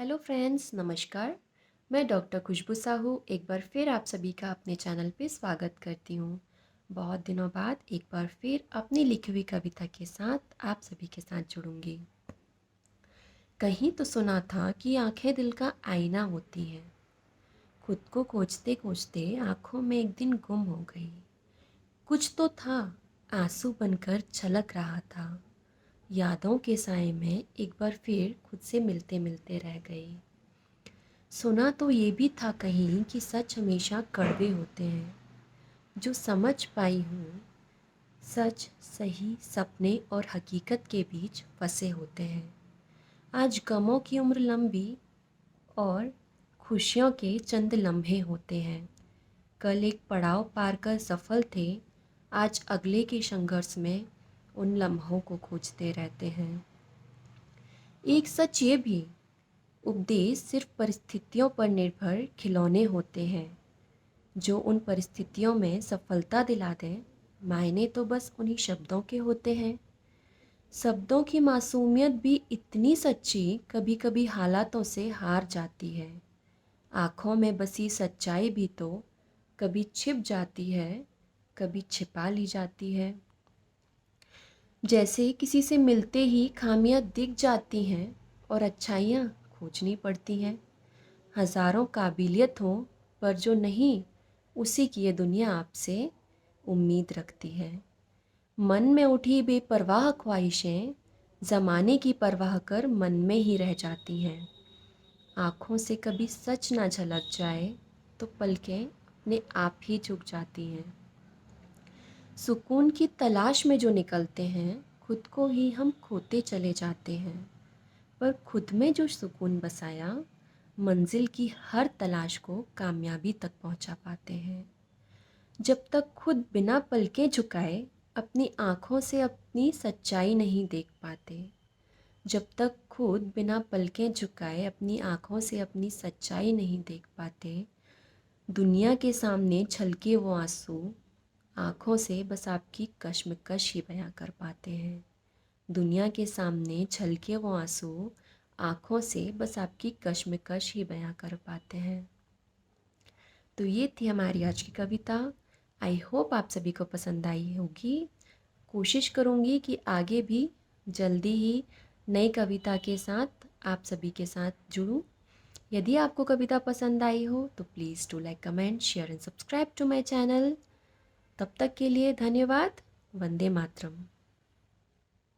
Hello friends, नमस्कार। मैं doctor खुशबू साहू एक बार फिर आप सभी का अपने चैनल पे स्वागत करती हूँ। बहुत दिनों बाद एक बार फिर अपनी लिखी हुई कविता के साथ आप सभी के साथ जुड़ूंगी। कहीं तो सुना था कि आंखें दिल का आईना होती हैं। खुद को खोजते खोजते आंखों में एक दिन गुम हो गई। कुछ तो था, आंसू बनकर छलक रहा था। यादों के साए में एक बार फिर खुद से मिलते मिलते रह गई। सुना तो ये भी था कहीं कि सच हमेशा कड़वे होते हैं। जो समझ पाई हूँ, सच सही सपने और हकीकत के बीच फंसे होते हैं। आज गमों की उम्र लंबी और खुशियों के चंद लम्हे होते हैं। कल एक पड़ाव पार कर सफल थे, आज अगले के संघर्ष में उन लम्हों को खोजते रहते हैं। एक सच ये भी, उपदेश सिर्फ परिस्थितियों पर निर्भर खिलौने होते हैं। जो उन परिस्थितियों में सफलता दिला दें, मायने तो बस उन्हीं शब्दों के होते हैं। शब्दों की मासूमियत भी इतनी सच्ची कभी कभी हालातों से हार जाती है। आँखों में बसी सच्चाई भी तो कभी छिप जाती है, कभी छिपा ली जाती है। जैसे किसी से मिलते ही खामियां दिख जाती हैं और अच्छाइयाँ खोजनी पड़ती हैं। हज़ारों काबिलियत हो पर जो नहीं, उसी की ये दुनिया आपसे उम्मीद रखती है। मन में उठी बेपरवाह ख्वाहिशें ज़माने की परवाह कर मन में ही रह जाती हैं। आँखों से कभी सच ना झलक जाए तो पलकें अपने आप ही झुक जाती हैं। सुकून की तलाश में जो निकलते हैं, खुद को ही हम खोते चले जाते हैं। पर खुद में जो सुकून बसाया, मंजिल की हर तलाश को कामयाबी तक पहुंचा पाते हैं। जब तक खुद बिना पलकें झुकाए अपनी आँखों से अपनी सच्चाई नहीं देख पाते, जब तक खुद बिना पलकें झुकाए अपनी आँखों से अपनी सच्चाई नहीं देख पाते, दुनिया के सामने छलके वो आंसू आँखों से बस आपकी कश्मकश ही बयां कर पाते हैं। दुनिया के सामने छलके वो आंसू आँखों से बस आपकी कश्मकश ही बयां कर पाते हैं। तो ये थी हमारी आज की कविता। आई होप आप सभी को पसंद आई होगी। कोशिश करूँगी कि आगे भी जल्दी ही नई कविता के साथ आप सभी के साथ जुड़ूँ। यदि आपको कविता पसंद आई हो तो please do like, comment, share and subscribe to my channel. तब तक के लिए धन्यवाद। वंदे मातरम।